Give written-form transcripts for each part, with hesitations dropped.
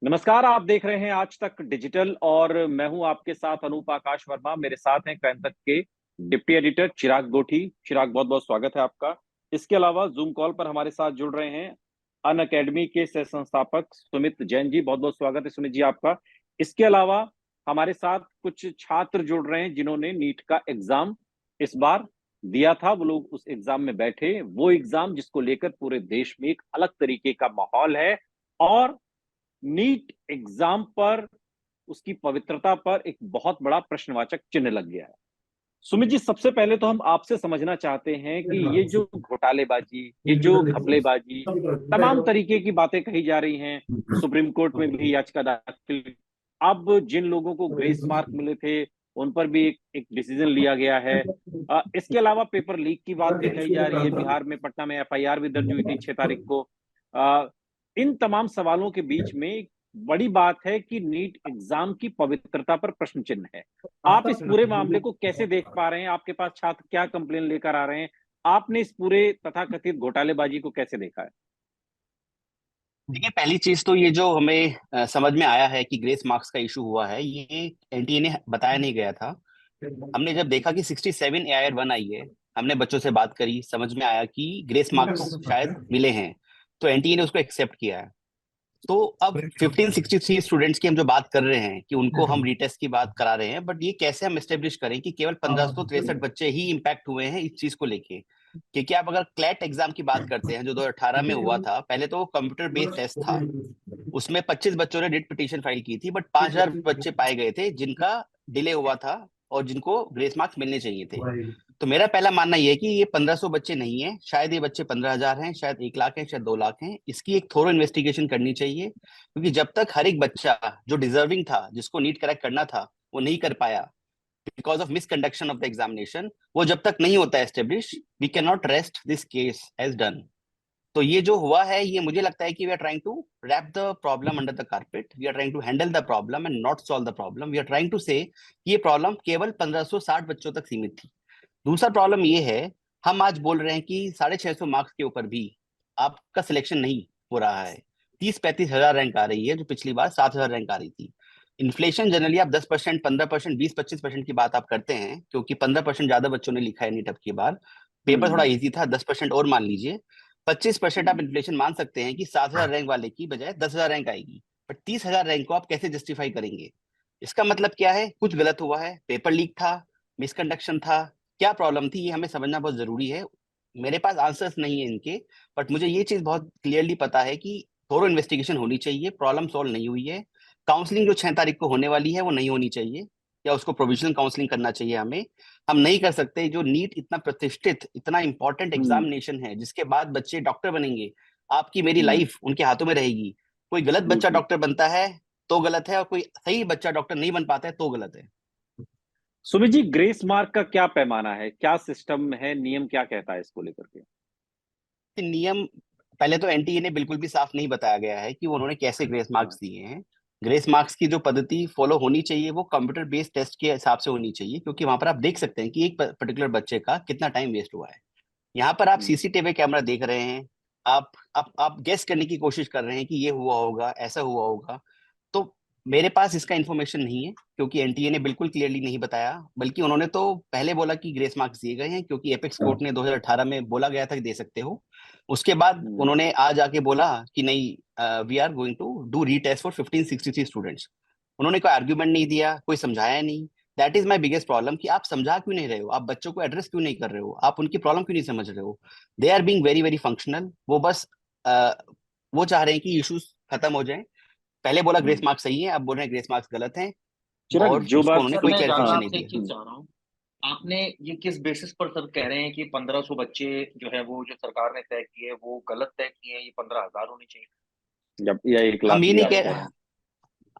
नमस्कार। आप देख रहे हैं आज तक डिजिटल और मैं हूं आपके साथ अनूप आकाश वर्मा। मेरे साथ हैं क्राइम तक के डिप्टी एडिटर चिराग गोठी। चिराग, बहुत बहुत स्वागत है आपका। इसके अलावा जूम कॉल पर हमारे साथ जुड़ रहे हैं अन अकेडमी के सह संस्थापक सुमित जैन जी। बहुत बहुत स्वागत है सुमित जी आपका। इसके अलावा हमारे साथ कुछ छात्र जुड़ रहे हैं जिन्होंने नीट का एग्जाम इस बार दिया था। वो लोग उस एग्जाम में बैठे, वो एग्जाम जिसको लेकर पूरे देश में एक अलग तरीके का माहौल है और नीट एग्जाम पर, उसकी पवित्रता पर एक बहुत बड़ा प्रश्नवाचक चिन्ह लग गया है। सुमित जी, सबसे पहले तो हम आपसे समझना चाहते हैं कि ये जो घोटालेबाजी, ये जो घपलेबाजी, तमाम तरीके की बातें कही जा रही हैं, सुप्रीम कोर्ट में भी याचिका दाखिल, अब जिन लोगों को ग्रेस मार्क मिले थे उन पर भी एक डिसीजन लिया गया है। इसके अलावा पेपर लीक की बात भी कही जा रही है। बिहार में, पटना में एफआईआर भी दर्ज हुई थी 6 तारीख को। इन तमाम सवालों के बीच में एक बड़ी बात है कि नीट एग्जाम की पवित्रता पर प्रश्न चिन्ह है। आप इस पूरे मामले को कैसे देख पा रहे हैं? आपके पास छात्र क्या कंप्लेन लेकर आ रहे हैं? आपने इस पूरे तथाकथित घोटालेबाजी को कैसे देखा है? देखिए, पहली चीज तो ये जो हमें समझ में आया है कि ग्रेस मार्क्स का इशू हुआ है, ये एनटीए ने बताया नहीं गया था। हमने जब देखा कि 67 AIR 1 आई है, हमने बच्चों से बात करी, समझ में आया कि ग्रेस मार्क्स शायद मिले हैं, तो एनटीए ने उसको एक्सेप्ट किया है। तो अब 1563 स्टूडेंट्स की हम जो बात कर रहे हैं कि उनको हम रीटेस्ट की बात करा रहे हैं, बट ये कैसे हम एस्टेब्लिश करें कि केवल 1563 बच्चे ही इम्पैक्ट हुए हैं इस चीज को लेके? क्योंकि आप अगर क्लैट एग्जाम की बात करते हैं जो 2018 में हुआ था, पहले तो कंप्यूटर बेस्ड टेस्ट था। उसमें 25 बच्चों ने रिट पिटीशन फाइल की थी, बट 5,000 बच्चे पाए गए थे जिनका डिले हुआ था और जिनको ग्रेस मार्क्स मिलने चाहिए थे। तो मेरा पहला मानना यह है कि ये 1500 बच्चे नहीं है, शायद ये बच्चे 15,000 हैं, शायद 1 लाख हैं, शायद 2 लाख हैं। इसकी एक थोरो इन्वेस्टिगेशन करनी चाहिए, क्योंकि जब तक हर एक बच्चा जो डिजर्विंग था, जिसको नीट करेक्ट करना था, वो नहीं कर पाया because of misconduction of the examination, वो जब तक नहीं होता establish, we can not rest this case as done. तो ये जो हुआ है, ये मुझे लगता है कि we are trying to wrap the problem under the carpet, we are trying to handle the problem and not solve the problem. We are trying to say ये प्रॉब्लम केवल 1560 बच्चों तक सीमित थी। दूसरा प्रॉब्लम ये है, हम आज बोल रहे हैं कि 650 मार्क्स के ऊपर भी आपका सिलेक्शन नहीं हो रहा है। 30-35 हजार रैंक आ रही है, जो पिछली बार 7,000 रैंक आ रही थी। इन्फ्लेशन जनरली आप 10%, 15%, 20-25% की बात आप करते हैं, क्योंकि 15% ज्यादा बच्चों ने लिखा है नीट अब की बार। पेपर थोड़ा हम्म। इजी था, 10% और मान लीजिए। 25% आप इन्फ्लेशन मान सकते हैं कि 7,000 रैंक वाले की बजाय 10,000 रैंक आएगी। बट 30,000 रैंक को आप कैसे जस्टिफाई करेंगे? इसका मतलब क्या है? कुछ गलत हुआ है, पेपर लीक था, मिसकंडक्शन था, क्या प्रॉब्लम थी, ये हमें समझना बहुत जरूरी है। मेरे पास आंसर्स नहीं है इनके, बट मुझे ये चीज बहुत क्लियरली पता है कि थोरो इन्वेस्टिगेशन होनी चाहिए। प्रॉब्लम सॉल्व नहीं हुई है। काउंसलिंग जो 6 तारीख को होने वाली है वो नहीं होनी चाहिए, या उसको प्रोविजनल काउंसलिंग करना चाहिए हमें। हम नहीं कर सकते, जो नीट इतना प्रतिष्ठित, इतना इंपॉर्टेंट हम्म। एग्जामिनेशन है, जिसके बाद बच्चे डॉक्टर बनेंगे, आपकी मेरी हम्म। लाइफ उनके हाथों में रहेगी। कोई गलत बच्चा बिल्कुल। डॉक्टर बनता है तो गलत है, और कोई सही बच्चा डॉक्टर नहीं बन पाता है तो गलत है। सुमित जी, ग्रेस मार्क का क्या पैमाना है, क्या सिस्टम है, नियम क्या कहता है इसको लेकर के? नियम, पहले तो एनटीए ने बिल्कुल भी साफ नहीं बताया गया है कि वो उन्होंने कैसे ग्रेस मार्क्स दिए हैं। ग्रेस मार्क्स की जो पद्धति फॉलो होनी चाहिए वो कंप्यूटर बेस्ड टेस्ट के हिसाब से होनी चाहिए, क्योंकि वहां पर आप देख सकते हैं कि एक पर्टिकुलर बच्चे का कितना टाइम वेस्ट हुआ है। यहाँ पर आप हम्म। सीसीटीवी कैमरा देख रहे हैं, आप गेस करने की कोशिश कर रहे हैं कि ये हुआ होगा, ऐसा हुआ होगा। तो मेरे पास इसका इन्फॉर्मेशन नहीं है, क्योंकि एनटीए ने बिल्कुल क्लियरली नहीं बताया। बल्कि उन्होंने तो पहले बोला कि ग्रेस मार्क्स दिए गए हैं, क्योंकि एपेक्स कोर्ट ने 2018 में बोला गया था कि दे सकते हो। उसके बाद हम्म। उन्होंने आज आके बोला कि नहीं, we are going to do retest for 1563 students. उन्होंने कोई आर्ग्यूमेंट नहीं दिया, कोई समझाया नहीं। That is my biggest problem, कि आप समझा क्यों नहीं रहे हो, आप बच्चों को एड्रेस क्यों नहीं कर रहे हो, आप उनकी प्रॉब्लम क्यों नहीं समझ रहे हो? They are being very very functional. वो बस वो चाह रहे हैं कि इश्यूज खत्म हो जाएं। पहले बोला ग्रेस हम्म। मार्क्स सही है, अब बोल रहे हैं ग्रेस मार्क्स गलत हैं, चिराग, और जो उसको बात उन्होंने सर, कोई मैं जानना क्लैरिफिकेशन नहीं आपसे एक दी। चीज चाह रहा हूँ। आपने ये किस बेसिस पर सर कह रहे हैं कि 1500 बच्चे जो है वो जो सरकार ने तय किए वो गलत तय किए हैं, ये 15,000 होने चाहिए? जब या एक हम लाख ये भी नहीं आप कह रहे कह हैं?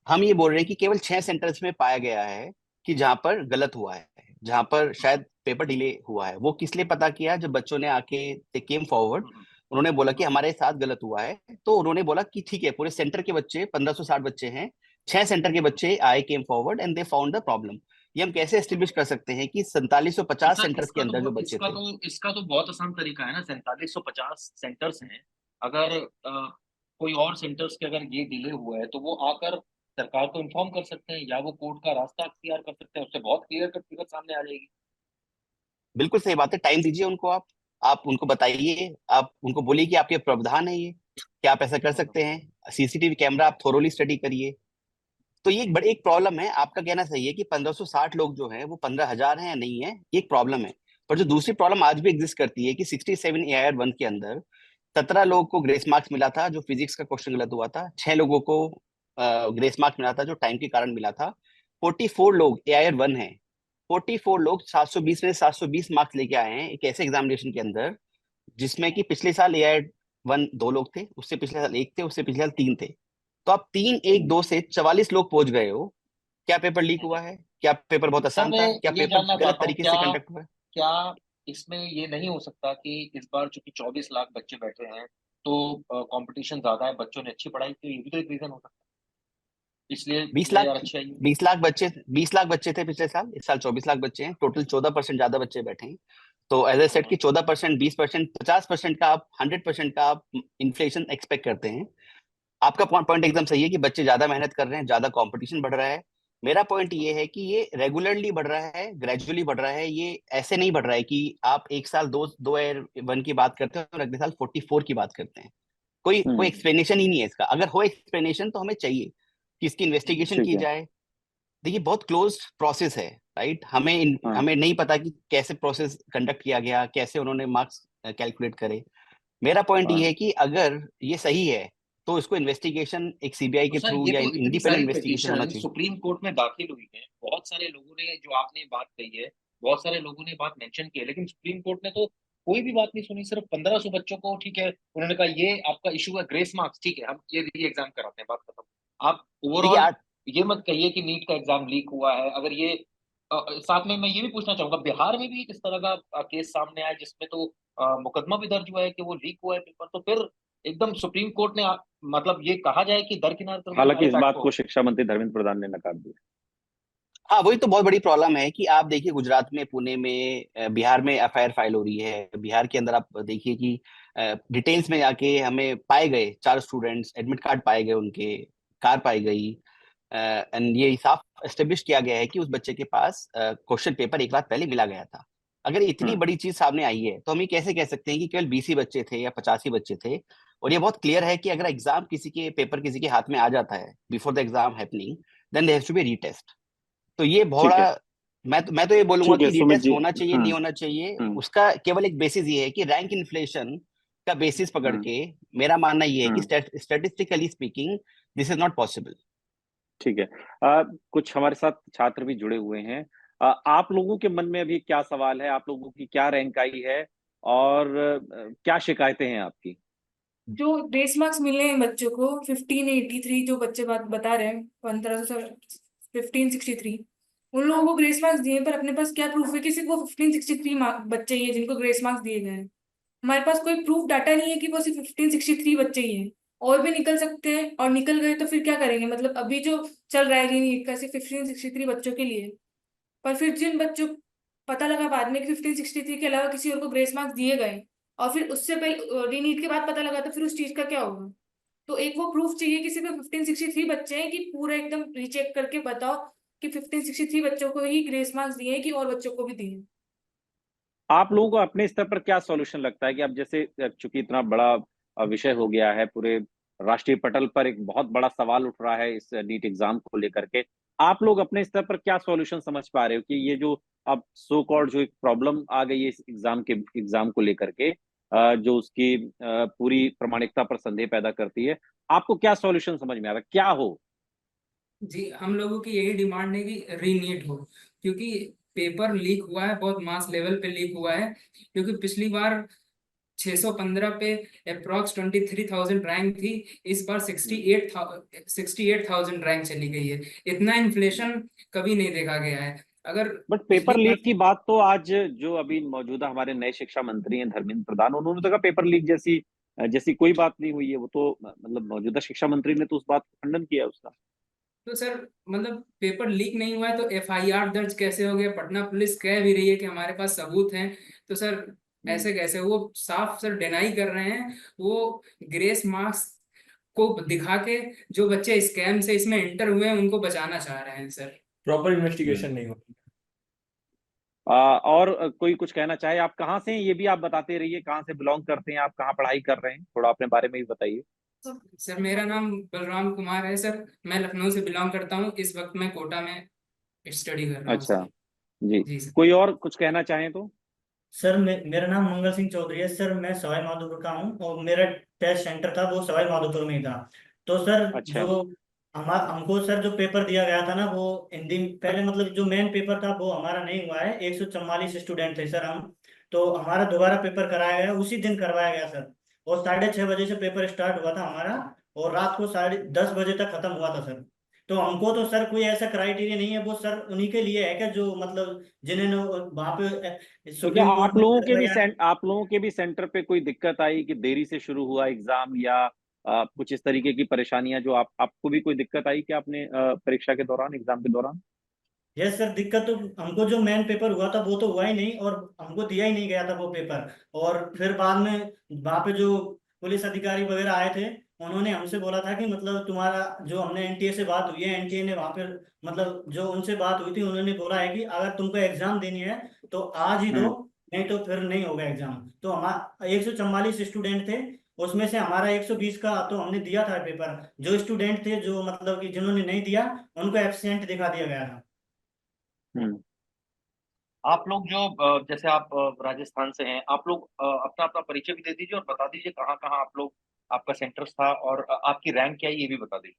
हम ये बोल रहे हैं कि केवल 6 सेंटर्स में पाया गया है कि जहां पर गलत हुआ है, जहां पर शायद पेपर डिले हुआ है। वो किस लिए पता किया? जब बच्चों ने आके दे केम फॉरवर्ड, हम्म, उन्होंने बोला कि हम्म, हमारे साथ गलत हुआ है। तो उन्होंने बोला कि ठीक है, पूरे सेंटर के बच्चे 1560 बच्चे हैं, 6 सेंटर के बच्चे आए came forward and they found the problem. ये हम कैसे एस्टेब्लिश कर सकते हैं कि तो 4750 सर सेंटर्स के अंदर जो बच्चे थे? इसका तो बहुत आसान तरीका है ना। 4750 सेंटर्स हैं। अगर कोई और सेंटर्स के अगर ये डिले हुआ है तो वो आकर सरकार को इन्फॉर्म कर सकते हैं, या वो कोर्ट का रास्ता अख्तियार कर सकते हैं, उससे बहुत क्लियर कट फिगर सामने आ जाएगी। बिल्कुल सही बात है, टाइम दीजिए उनको। आप उनको बताइए, आप उनको बोलिए कि आपके प्रावधान है ये, क्या आप ऐसा कर सकते हैं। सीसीटीवी कैमरा आप थोरोली स्टडी करिए। तो ये एक बड़ी एक प्रॉब्लम है। आपका कहना सही है कि 1560 लोग जो हैं वो 15,000 हैं या नहीं है, ये एक प्रॉब्लम है। पर जो दूसरी प्रॉब्लम आज भी एग्जिस्ट करती है कि 67 AIR 1 के अंदर 17 लोगों को ग्रेस मार्क्स मिला था जो फिजिक्स का क्वेश्चन गलत हुआ था, 6 लोगों को ग्रेस मार्क्स मिला था जो टाइम के कारण मिला था। 44 लोग AIR 1 है, 44 लोग 720 में 720 मार्क्स लेके आए हैं एक ऐसे एग्जामिनेशन के अंदर जिसमें कि पिछले साल AIR 1 2 लोग थे, उससे पिछले साल 1 थे, उससे पिछले साल 3 थे। तो आप 3 1 2 से 44 लोग पहुंच गए हो। क्या पेपर लीक हुआ है? क्या पेपर बहुत सर आसान मैं था? क्या ये पेपर जानना गलत चाहता हूँ, तरीके क्या से कंडक्ट हुआ है? क्या इसमें ये नहीं हो सकता कि इस बार चूंकि 24 लाख बच्चे बैठे हैं तो कंपटीशन ज्यादा है, बच्चों ने अच्छी पढ़ाई की, ये भी तो एक रीजन हो सकता है, इसलिए 20 लाख AIR अच्छी आई है। 20 लाख बच्चे थे पिछले साल, इस साल 24 लाख बच्चे हैं, टोटल 14% ज्यादा बच्चे बैठे हैं। तो एज ए सेट की 14%, 20%, 50% का आप 100% का आप इन्फ्लेशन एक्सपेक्ट करते हैं। आपका पॉइंट एकदम सही है कि बच्चे ज्यादा मेहनत कर रहे हैं, ज्यादा कंपटीशन बढ़ रहा है। मेरा पॉइंट ये है कि ये रेगुलरली बढ़ रहा है, ग्रेजुअली बढ़ रहा है, ये ऐसे नहीं बढ़ रहा है कि आप एक साल दो दो AIR 1 की बात करते हैं और अगले साल 44 की बात करते हैं। कोई कोई हम्म। एक्सप्लेनेशन ही नहीं है इसका। अगर हो एक्सप्लेनेशन तो हमें चाहिए कि इसकी इन्वेस्टिगेशन ठीक की है। जाए। देखिए बहुत क्लोज प्रोसेस है, राइट। हाँ। हमें नहीं पता कि कैसे प्रोसेस कंडक्ट किया गया, कैसे उन्होंने मार्क्स कैलकुलेट करे। मेरा पॉइंट ये हाँ। है कि अगर ये सही है तो इसको इन्वेस्टिगेशन एक सीबीआई तो के सर थ्रू ये या तो इतनी इंडिपेंडेंट सारी इन्वेस्टिगेशन होना पिटीशन चाहिए। सुप्रीम कोर्ट में दाखिल हुई है, बहुत सारे लोगों ने, जो आपने बात कही है, बहुत सारे लोगों ने बात मेंशन की है, लेकिन सुप्रीम कोर्ट ने तो कोई भी बात नहीं सुनी। सिर्फ 1500 बच्चों को, ठीक है, उन्होंने कहा ये आपका इशू है ग्रेस मार्क्स, ठीक है, हम ये री एग्जाम कराते हैं, बात खत्म। आप देखिए ओवरऑल आज ये मत कहिए कि नीट का एग्जाम लीक हुआ है। अगर ये साथ में मैं ये भी पूछना चाहूंगा, बिहार में भी इस तरह का केस सामने आया जिसमें तो मुकदमा भी दर्ज हुआ है कि वो लीक हुआ है पेपर, तो फिर एकदम सुप्रीम कोर्ट ने मतलब ये कहा जाए कि दरकिनार कर दिया हालांकि सारे इस फैक्ट बात को। को शिक्षा मंत्री धर्मेंद्र प्रधान ने नकार दिया। हाँ, वही तो बहुत बड़ी प्रॉब्लम है कि आप देखिए गुजरात में, पुणे में, बिहार में FIR फाइल हो रही है। बिहार के अंदर आप देखिए कि डिटेल्स में जाके हमें पाए गए 4 स्टूडेंट्स, एडमिट कार्ड पाए गए उनके, कार पाई गई। एंड ये साफ एस्टेब्लिश किया गया है कि उस बच्चे के पास क्वेश्चन पेपर एक रात पहले मिला गया था। अगर इतनी हम्म। बड़ी चीज सामने आई है तो हम ये कैसे कह सकते हैं कि केवल 20 ही बच्चे थे या 50 ही बच्चे थे? और ये बहुत क्लियर है कि अगर एग्जाम किसी के पेपर किसी के हाथ में आ जाता है before the exam happening, then there has to be retest. तो ये ठीक है। बड़ा, मैं तो ये बोलूंगा ठीक है कि सुमित रीटेस्ट जी। होना चाहिए, नहीं हम्म। होना चाहिए, हम्म। उसका केवल एक बेसिस ये है कि रैंक इन्फ्लेशन का बेसिस पकड़ हम्म। के मेरा मानना ये है कि hmm. Statistically speaking this is not possible. ठीक है। कुछ हमारे साथ छात्र भी जुड़े हुए हैं। आप लोगों के मन में अभी क्या सवाल है, आप लोगों की क्या रैंक आई है, और क्या शिकायतें हैं आपकी? जो ग्रेस मार्क्स मिले हैं बच्चों को 1583, जो बच्चे बात बता रहे हैं 1563, उन लोगों को ग्रेस मार्क्स दिए, पर अपने पास क्या प्रूफ है किसी को 1563 बच्चे ही है जिनको ग्रेस मार्क्स दिए गए हैं? हमारे पास कोई प्रूफ डाटा नहीं है कि वो सिर्फ 1563 बच्चे ही हैं, और भी निकल सकते हैं, और निकल गए तो फिर क्या करेंगे? मतलब अभी जो चल रहा है नीट का सिर्फ 1563 बच्चों के लिए, पर फिर जिन बच्चों पता लगा बाद में कि 1563 के अलावा किसी और को ग्रेस मार्क्स दिए गए, और फिर उससे पहले रीनीट के बाद पता लगा, तो फिर उस चीज का क्या होगा? तो एक वो प्रूफ चाहिए कि सिर्फ 1563 बच्चे हैं, कि पूरा एकदम रीचेक करके बताओ कि 1563 बच्चों को ही ग्रेस मार्क्स दिए हैं कि और बच्चों को भी दिए हैं। आप लोगों को अपने स्तर पर क्या सॉल्यूशन लगता है कि अब जैसे चूंकि इतना बड़ा विषय हो गया है, पूरे राष्ट्रीय पटल पर एक बहुत बड़ा सवाल उठ रहा है इस नीट एग्जाम को लेकर के, आप लोग अपने स्तर पर क्या सॉल्यूशन समझ पा रहे हो कि ये जो अब सो कॉल्ड जो एक प्रॉब्लम आ गई है इस एग्जाम को लेकर के, जो उसकी पूरी प्रामाणिकता पर संदेह पैदा करती है, आपको क्या सॉल्यूशन समझ में आ रहा है, क्या हो? जी, हम लोगों की यही डिमांड है कि रीनीट हो, क्योंकि पेपर लीक हुआ है, बहुत मास लेवल पे लीक हुआ है। क्योंकि पिछली बार 615 पे अप्रॉक्स 23,000 रैंक थी, इस बार 68,000 रैंक चली गई है। इतना इन्फ्लेशन कभी नहीं देखा गया है। अगर बट पिछली पेपर बार लीक की बात तो आज जो अभी मौजूदा हमारे नए शिक्षा मंत्री हैं धर्मेंद्र प्रधान, उन्होंने तो कहा पेपर लीक जैसी जैसी कोई बात नहीं हुई है। वो तो मतलब मौजूदा शिक्षा मंत्री ने तो उस बात का खंडन किया उसका। तो सर, मतलब पेपर लीक नहीं हुआ है तो FIR दर्ज कैसे हो गया? पटना पुलिस कह भी रही है कि हमारे पास सबूत हैं। तो सर ऐसे कैसे? वो साफ सर डिनाई कर रहे हैं। वो ग्रेस मार्क्स को दिखा के जो बच्चे स्कैम से इसमें एंटर हुए हैं उनको बचाना चाह रहे हैं सर। प्रॉपर इन्वेस्टिगेशन नहीं होती। और कोई कुछ कहना चाहे? आप कहाँ से हैं ये भी आप बताते रहिए, कहाँ से बिलोंग करते हैं आप, कहाँ पढ़ाई कर रहे हैं, थोड़ा अपने बारे में भी बताइए। सर मेरा नाम बलराम कुमार है सर, मैं लखनऊ से बिलोंग करता हूँ, इस वक्त मैं कोटा में स्टडी कर रहा हूँ अच्छा सर। जी, जी सर। कोई और कुछ कहना चाहें तो? सर मेरा नाम मंगल सिंह चौधरी है सर, मैं सवाई माधोपुर का हूँ और मेरा टेस्ट सेंटर था वो सवाई माधोपुर में ही था। तो सर अच्छा। जो हमको सर जो पेपर दिया गया था ना वो हिंदी, पहले मतलब जो मेन पेपर था वो हमारा नहीं हुआ है, 144 स्टूडेंट थे सर हम। तो हमारा दोबारा पेपर कराया गया, उसी दिन करवाया गया सर। और 6:30 बजे से पेपर स्टार्ट हुआ था हमारा और रात को 10:30 बजे तक खत्म हुआ था सर। तो हमको तो सर कोई ऐसा क्राइटेरिया नहीं है, वो सर उन्हीं के लिए है क्या जो मतलब जिन्होंने वहां पे तो क्या सुप्रीम कोर्ट में आप लोगों के भी सेंटर पे कोई दिक्कत आई कि देरी से शुरू हुआ एग्जाम, या कुछ इस तरीके की परेशानियां जो आपको भी कोई दिक्कत आई क्या अपने परीक्षा के दौरान, एग्जाम के दौरान? यस सर, दिक्कत तो हमको जो मेन पेपर हुआ था वो तो हुआ ही नहीं और हमको दिया ही नहीं गया था वो पेपर। और फिर बाद में वहाँ पे जो पुलिस अधिकारी वगैरह आए थे उन्होंने हमसे बोला था कि मतलब तुम्हारा जो हमने एनटीए से बात हुई है, एनटीए ने वहाँ पे मतलब जो उनसे बात हुई थी उन्होंने बोला है कि अगर तुमको एग्जाम देनी है तो आज ही दो, हम्म। नहीं तो फिर नहीं होगा एग्जाम। तो हमारा 144 स्टूडेंट थे, उसमें से हमारा 120 का तो हमने दिया था पेपर। जो स्टूडेंट थे जो मतलब कि जिन्होंने नहीं दिया उनको एब्सेंट दिखा दिया गया था। हम्म। आप लोग जो जैसे आप राजस्थान से हैं, आप लोग अपना अपना परिचय भी दे दीजिए और बता दीजिए कहाँ कहाँ आप लोग, आपका सेंटर था और आपकी रैंक क्या है ये भी बता दीजिए।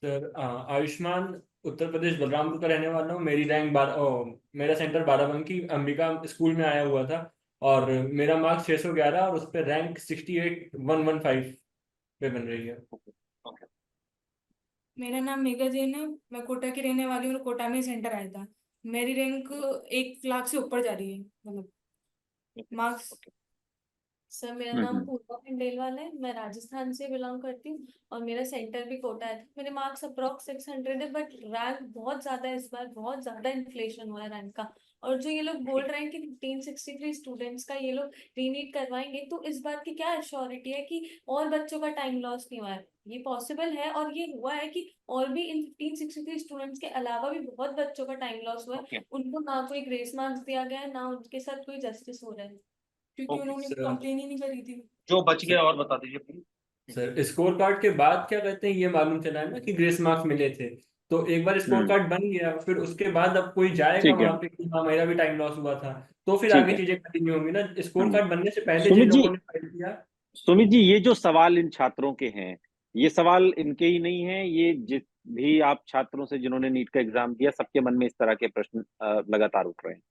सर आयुष्मान उत्तर प्रदेश बलरामपुर का रहने वाला हूँ। मेरी रैंक मेरा सेंटर बाराबंकी अंबिका स्कूल में आया हुआ था और मेरा मार्क्स 611 और उस पर रैंक 68,115 पे बन रही है। ओके। मेरा नाम मेघा जैन है, मैं कोटा की रहने वाली हूँ और कोटा में सेंटर आया था। मेरी रैंक 1 लाख से ऊपर जा रही है, मतलब मार्क्स। सर मेरा नाम हम्म। पूर्वा खंडेलवाल है, मैं राजस्थान से बिलोंग करती हूँ और मेरा सेंटर भी कोटा है। मेरे मार्क्स अप्रॉक्स 600 है, बट रैंक बहुत ज्यादा है, इस बार बहुत ज्यादा इन्फ्लेशन हुआ है रैंक का। और जो ये लोग बोल रहे हैं कि 1563 स्टूडेंट्स का ये लोग रीनीट करवाएंगे, तो इस बात की क्या एश्योरिटी है कि और बच्चों का टाइम लॉस नहीं हुआ है? ये पॉसिबल है और ये हुआ है कि और भी इन 1563 स्टूडेंट्स के अलावा भी बहुत बच्चों का टाइम लॉस हुआ है, उनको ना कोई ग्रेस मार्क्स दिया गया है, ना उनके साथ कोई जस्टिस हो रहा है, क्योंकि ओके, उन्होंने सर कंप्लेन ही नहीं करी थी। जो बच गया और बता दीजिए प्लीज। सर स्कोर कार्ड के बाद क्या कहते हैं, ये मालूम चला है ना कि ग्रेस मार्क्स मिले थे। तो एक बार स्कोर कार्ड बन गया, फिर उसके बाद अब कोई जाएगा ठीक है, वहां पे कि हाँ मेरा भी टाइम लॉस हुआ था, तो फिर ठीक आगे है। चीजें कंटिन्यू होंगी ना। स्कोर हम्म। कार्ड बनने से पहले जिन सुमित जी, लोगों ने फाइल किया। सुमित जी, ये जो सवाल इन छात्रों के हैं, ये सवाल इनके ही नहीं है, ये जिस भी आप छात्रों से जिन्होंने नीट का एग्जाम दिया सबके मन में इस तरह के प्रश्न लगातार उठ रहे हैं।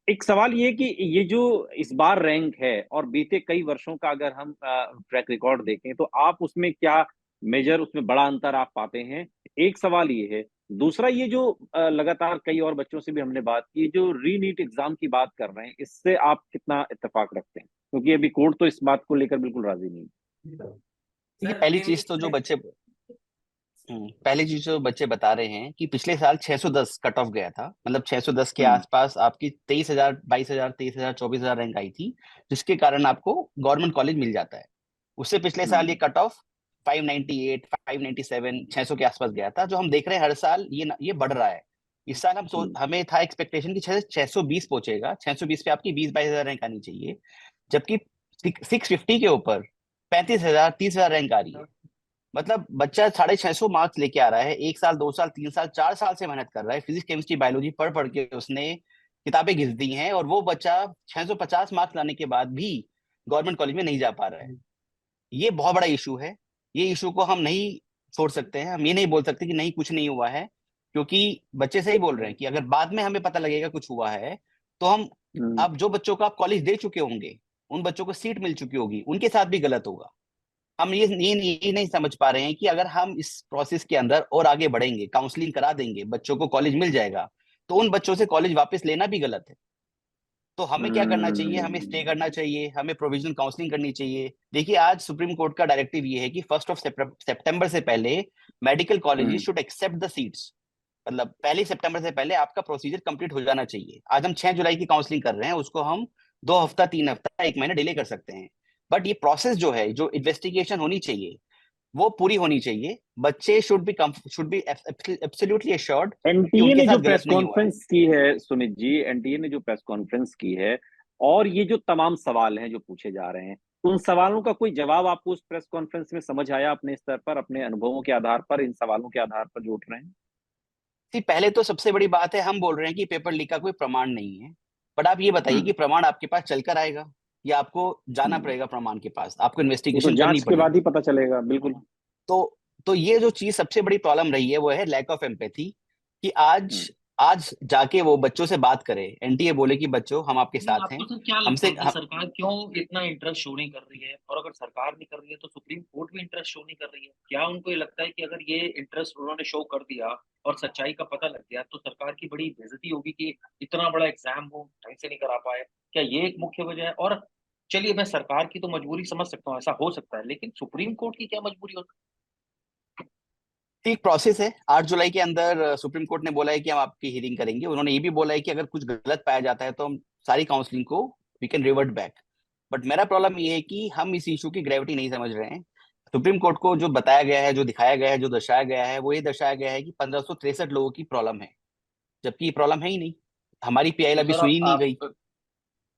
एक सवाल ये कि ये जो इस बार रैंक है और बीते कई वर्षों का अगर हम ट्रैक रिकॉर्ड देखें तो आप उसमें क्या मेजर, उसमें बड़ा अंतर आप पाते हैं? एक सवाल ये है। दूसरा, ये जो लगातार कई और बच्चों से भी हमने बात की, जो री नीट एग्जाम की बात कर रहे हैं, इससे आप कितना इत्तेफाक रखते हैं? क्योंकि अभी कोर्ट तो इस बात को लेकर बिल्कुल राजी नहीं। देखिए सर पहली चीज तो जो बच्चे पहली चीज जो बच्चे बता रहे हैं कि पिछले साल 610 कट ऑफ गया था, मतलब 610 के हम्म। आसपास आपकी 23,000 22,000 23,000 24,000 रैंक आई थी, जिसके कारण आपको गवर्नमेंट कॉलेज मिल जाता है। उससे पिछले साल ये कट ऑफ 598 597 600 के आसपास गया था। जो हम देख रहे हैं हर साल ये बढ़ रहा है। इस साल हमें था एक्सपेक्टेशन कि 620 पहुंचेगा, 620 पे आपकी 20-22,000 रैंक आनी चाहिए, जबकि 650 के ऊपर 35,000 30,000 रैंक आ रही है। मतलब बच्चा 650 मार्क्स लेके आ रहा है, 1 साल 2 साल 3 साल 4 साल से मेहनत कर रहा है, फिजिक्स केमिस्ट्री बायोलॉजी पढ़ पढ़ के उसने किताबें घिस दी हैं, और वो बच्चा 650 मार्क्स लाने के बाद भी गवर्नमेंट कॉलेज में नहीं जा पा रहा है। ये बहुत बड़ा इशू है। ये इशू को हम नहीं छोड़ सकते हैं। हम ये नहीं बोल सकते कि नहीं कुछ नहीं हुआ है, क्योंकि बच्चे सही बोल रहे हैं कि अगर बाद में हमें पता लगेगा कुछ हुआ है तो हम, अब जो बच्चों को आप कॉलेज दे चुके होंगे, उन बच्चों को सीट मिल चुकी होगी, उनके साथ भी गलत होगा। हम ये नहीं समझ पा रहे हैं कि अगर हम इस प्रोसेस के अंदर और आगे बढ़ेंगे, काउंसलिंग करा देंगे, बच्चों को कॉलेज मिल जाएगा, तो उन बच्चों से कॉलेज वापस लेना भी गलत है। तो हमें क्या करना चाहिए? हमें स्टे करना चाहिए, हमें प्रोविजनल काउंसलिंग करनी चाहिए। देखिए आज सुप्रीम कोर्ट का डायरेक्टिव ये है कि 1 सितंबर से पहले medical colleges should accept the seats, मतलब 1 सितंबर से पहले आपका प्रोसीजर कंप्लीट हो जाना चाहिए। आज हम 6 जुलाई की काउंसलिंग कर रहे हैं, उसको हम 2 हफ्ता 3 हफ्ता 1 महीना डिले कर सकते हैं। बट ये प्रोसेस जो है, जो इन्वेस्टिगेशन होनी चाहिए, वो पूरी होनी चाहिए। बच्चे शुड बी एब्सोल्युटली एश्योर्ड कि एनटीए उनके ने जो साथ प्रेस गलत नहीं हुआ है। कॉन्फ्रेंस की है सुमित जी, एनटीए ने जो प्रेस कॉन्फ्रेंस की है और ये जो तमाम सवाल हैं जो पूछे जा रहे हैं, उन सवालों का कोई जवाब आपको उस प्रेस कॉन्फ्रेंस में समझ आया अपने स्तर पर, अपने अनुभवों के आधार पर, इन सवालों के आधार पर जो उठ रहे हैं? पहले तो सबसे बड़ी बात है, हम बोल रहे हैं कि पेपर लीक का कोई प्रमाण नहीं है, बट आप ये बताइए कि प्रमाण आपके पास चलकर आएगा या आपको जाना हम्म। पड़ेगा प्रमाण के पास, आपको वो तो इन्वेस्टिगेशन करनी जांच के बाद पड़ेगी। ही पता चलेगा, बिल्कुल। तो ये जो चीज सबसे बड़ी प्रॉब्लम रही है वो है लैक ऑफ एम्पैथी, कि हम्म। आज जाके वो बच्चों से बात करे, एनटीए बोले कि बच्चों हम आपके नहीं, साथ हैं, आपको सर क्या लगता हमसे है कि सरकार क्यों इतना इंटरेस्ट शो नहीं कर रही है? और अगर सरकार नहीं कर रही है तो सुप्रीम कोर्ट भी इंटरेस्ट शो नहीं कर रही है? क्या उनको ये लगता है कि अगर ये इंटरेस्ट उन्होंने शो कर दिया और सच्चाई का पता लग गया तो सरकार की बड़ी बेइज्जती होगी कि इतना बड़ा एग्जाम हो ढंग से नहीं करा पाए? क्या ये एक मुख्य वजह है? और चलिए, मैं सरकार की तो मजबूरी समझ सकता हूँ, ऐसा हो सकता है, लेकिन सुप्रीम कोर्ट की क्या मजबूरी हो सकती एक प्रोसेस है। 8 जुलाई के अंदर सुप्रीम कोर्ट ने बोला है कि हम आपकी हियरिंग करेंगे। उन्होंने ये भी बोला है कि अगर कुछ गलत पाया जाता है तो हम सारी काउंसलिंग को we can revert back. But मेरा प्रॉब्लम ये है कि हम इस इशू की ग्रेविटी नहीं समझ रहे हैं। सुप्रीम कोर्ट को जो बताया गया है, जो दिखाया गया है, जो दर्शाया गया है, वो ये दर्शाया गया है कि 1563 लोगों की प्रॉब्लम है, जबकि ये प्रॉब्लम है ही नहीं। हमारी पीआईएल है? अभी तो सर सुनी नहीं गई।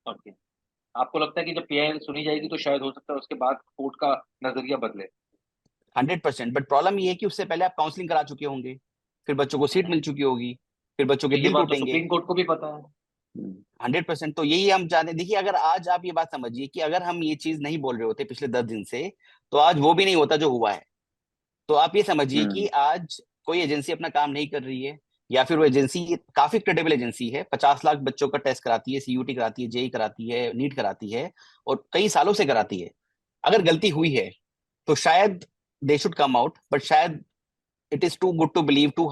ओके, आपको लगता है कि जब पीआईएल सुनी जाएगी तो शायद हो सकता है उसके बाद कोर्ट का नजरिया बदले? 100%। बट प्रॉब्लम ये है कि उससे पहले आप काउंसलिंग करा चुके होंगे, फिर बच्चों को सीट मिल चुकी होगी, फिर बच्चों के ये दिल बात तो टूटेंगे। सुप्रीम कोर्ट को भी पता है। 100%। तो यही हम चाहते हैं। देखिए, अगर आज आप ये बात समझिए कि अगर हम ये चीज नहीं बोल रहे होते पिछले 10 दिन से, तो आज वो भी नहीं होता जो हुआ है। तो आप ये समझिए कि हम्म। आज कोई एजेंसी अपना काम नहीं कर रही है, या फिर वो एजेंसी काफी क्रेडिबल एजेंसी है, 50 लाख बच्चों का टेस्ट कराती है, सीयूटी कराती है, जेई कराती है, नीट कराती है, और कई सालों से कराती है। अगर गलती हुई है तो शायद they should come out, but शायद it is too good to believe, too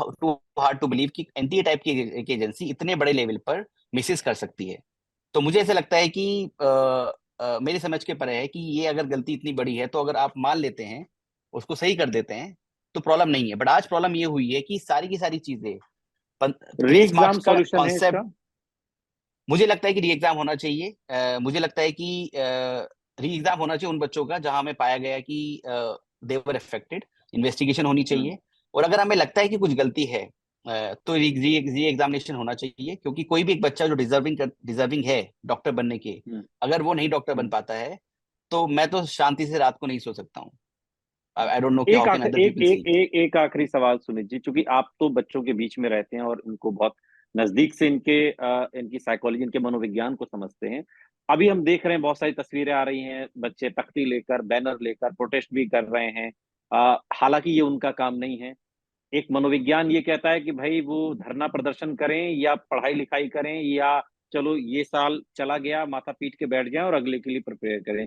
hard to believe कि एनटीए टाइप की एक एजेंसी इतने बड़े लेवल पर मिसेस कर सकती है। तो मुझे ऐसा लगता है कि मेरी समझ के परे है कि ये अगर गलती इतनी बड़ी है तो अगर आप मान लेते हैं, उसको सही कर देते हैं, तो प्रॉब्लम नहीं है। बट आज प्रॉब्लम ये हुई है कि सारी की सारी चीजें, री ग्रेस एग्जाम मार्क्स का सॉल्यूशन है कॉन्सेप्ट, इसका? मुझे लगता है कि री एग्जाम होना चाहिए। मुझे लगता है कि री एग्जाम होना चाहिए उन बच्चों का जहां हमें पाया गया कि दे वर अफेक्टेड, इन्वेस्टिगेशन होनी हम्म। चाहिए। और अगर हमें लगता है कि कुछ गलती है, तो री एग्जामिनेशन होना चाहिए, क्योंकि कोई भी एक बच्चा जो डिजर्विंग है डॉक्टर बनने के, हम्म। अगर वो नहीं डॉक्टर बन हम्म। पाता है, तो मैं तो शांति से रात को नहीं सो सकता हूँ। आई डोंट नो कि how can other people sleep. एक आखिरी सवाल सुमित जी, क्योंकि आप तो बच्चों के बीच में रहते हैं और इनको बहुत नजदीक से इनकी साइकोलॉजी, इनके मनोविज्ञान को समझते हैं। अभी हम देख रहे हैं बहुत सारी तस्वीरें आ रही हैं, बच्चे तख्ती लेकर, बैनर लेकर प्रोटेस्ट भी कर रहे हैं। हालांकि ये उनका काम नहीं है। एक मनोविज्ञान ये कहता है कि भाई वो धरना प्रदर्शन करें या पढ़ाई लिखाई करें, या चलो ये साल चला गया, माथा पीट के बैठ जाएं और अगले के लिए प्रिपेयर करें।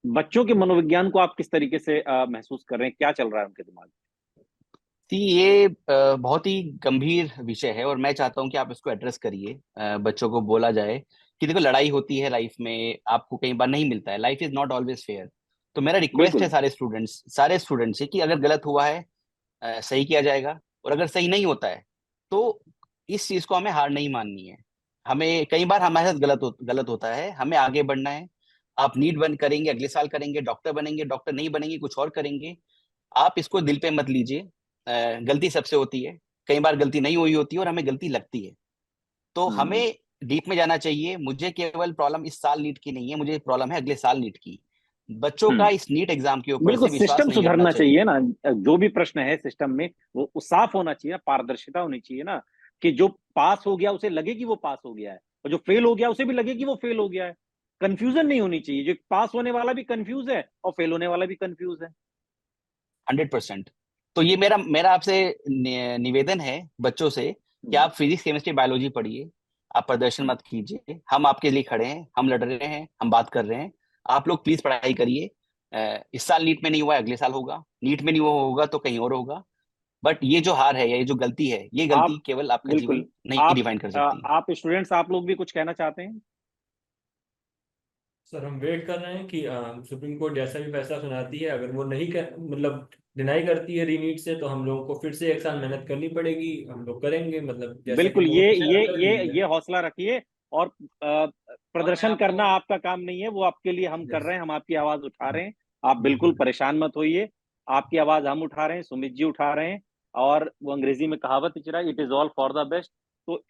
बच्चों के मनोविज्ञान को आप किस तरीके से महसूस कर रहे हैं? क्या चल रहा है उनके दिमाग में? ये बहुत ही गंभीर विषय है और मैं चाहता हूं कि आप इसको एड्रेस करिए। बच्चों को बोला जाए कि देखो, लड़ाई होती है लाइफ में, आपको कई बार नहीं मिलता है, life is not always fair. तो मेरा रिक्वेस्ट है बिल्कुल। सारे स्टूडेंट्स से कि अगर गलत हुआ है, सही किया जाएगा, और अगर सही नहीं होता है तो इस चीज को हमें हार नहीं माननी है। हमें कई बार हमारे साथ गलत होता है, हमें आगे बढ़ना है। आप नीट बन करेंगे, अगले साल करेंगे, डॉक्टर बनेंगे, डॉक्टर नहीं बनेंगे, कुछ और करेंगे, आप इसको दिल पे मत लीजिए। गलती सबसे होती है, कई बार गलती नहीं हुई होती है और हमें गलती लगती है। तो हम्म। हमें डीप में जाना चाहिए। मुझे केवल प्रॉब्लम इस साल नीट की नहीं है, मुझे प्रॉब्लम है अगले साल नीट की। बच्चों का हम्म। इस नीट एग्जाम के ऊपर बिल्कुल, से विश्वास सिस्टम नहीं हटना सुधरना चाहिए। चाहिए ना। जो भी प्रश्न है सिस्टम में, वो साफ होना चाहिए ना, पारदर्शिता होनी चाहिए ना, कि जो पास हो गया उसे लगे कि वो पास हो गया है, और जो फेल हो गया उसे भी लगे कि वो फेल हो गया है। कंफ्यूजन नहीं होनी चाहिए, जो पास होने वाला भी कंफ्यूज है और फेल होने वाला भी कंफ्यूज है। 100%। तो ये मेरा मेरा आपसे निवेदन है बच्चों से कि हम्म। आप फिजिक्स, केमिस्ट्री, बायोलॉजी पढ़िए, आप प्रदर्शन मत कीजिए। हम आपके लिए खड़े हैं, हम लड़ रहे हैं, हम बात कर रहे हैं। आप लोग प्लीज पढ़ाई करिए। इस साल नीट में नहीं हुआ है, अगले साल होगा। नीट में नहीं हुआ होगा तो कहीं और होगा। बट ये जो हार है या ये जो गलती है, ये आप गलती केवल आपका जीवन बिल्कुल, नहीं डिफाइन कर सकती। आप स्टूडेंट्स, आप लोग भी कुछ कहना चाहते हैं? सर हम वेट कर रहे हैं कि सुप्रीम कोर्ट जैसा भी फैसला सुनाती है, अगर वो नहीं कर मतलब डिनाई करती है रीनीट से, तो हम लोगों को फिर से एक साल मेहनत करनी पड़ेगी। हम लोग करेंगे, मतलब जैसा कि बिल्कुल, बोर्ड ये ने ये कर ये दी है। ये हौसला रखिए। और प्रदर्शन आपको करना आपका काम नहीं है, वो आपके लिए हम कर यस। रहे हैं, हम आपकी आवाज उठा रहे हैं। आप बिल्कुल बिल्कुल। परेशान मत होइए। आपकी आवाज हम उठा रहे हैं, सुमित जी उठा रहे हैं, और वो अंग्रेजी में कहावत है Chirag, it is all for the best. तो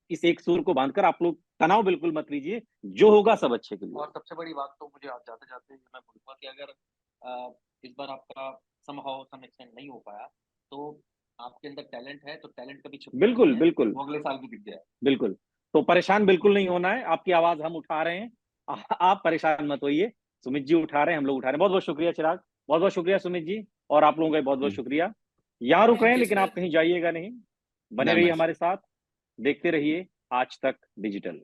इस एक सूर को बांधकर आप लोग तनाव बिल्कुल मत लीजिए, जो होगा सब अच्छे के लिए। और सबसे बड़ी बात तो मुझे आज जाते जाते मैं बोलूंगा कि अगर इस बार आपका समहाउ सम एक्सटेंड नहीं हो पाया तो आपके अंदर टैलेंट है, तो टैलेंट कभी छुपता बिल्कुल नहीं है, बिल्कुल वो अगले साल भी दिख जाए। बिल्कुल। तो परेशान बिल्कुल नहीं होना है, आपकी आवाज हम उठा रहे हैं, आप परेशान मत होइए। सुमित जी उठा रहे हैं, हम लोग उठा रहे हैं। बहुत बहुत शुक्रिया चिराग, बहुत बहुत शुक्रिया सुमित जी, और आप लोगों का बहुत बहुत शुक्रिया। यहाँ रुक रहे हैं, Thank you, लेकिन sir. आप कहीं जाइएगा नहीं, बने Done, रहिए my हमारे साथ, देखते रहिए आज तक डिजिटल।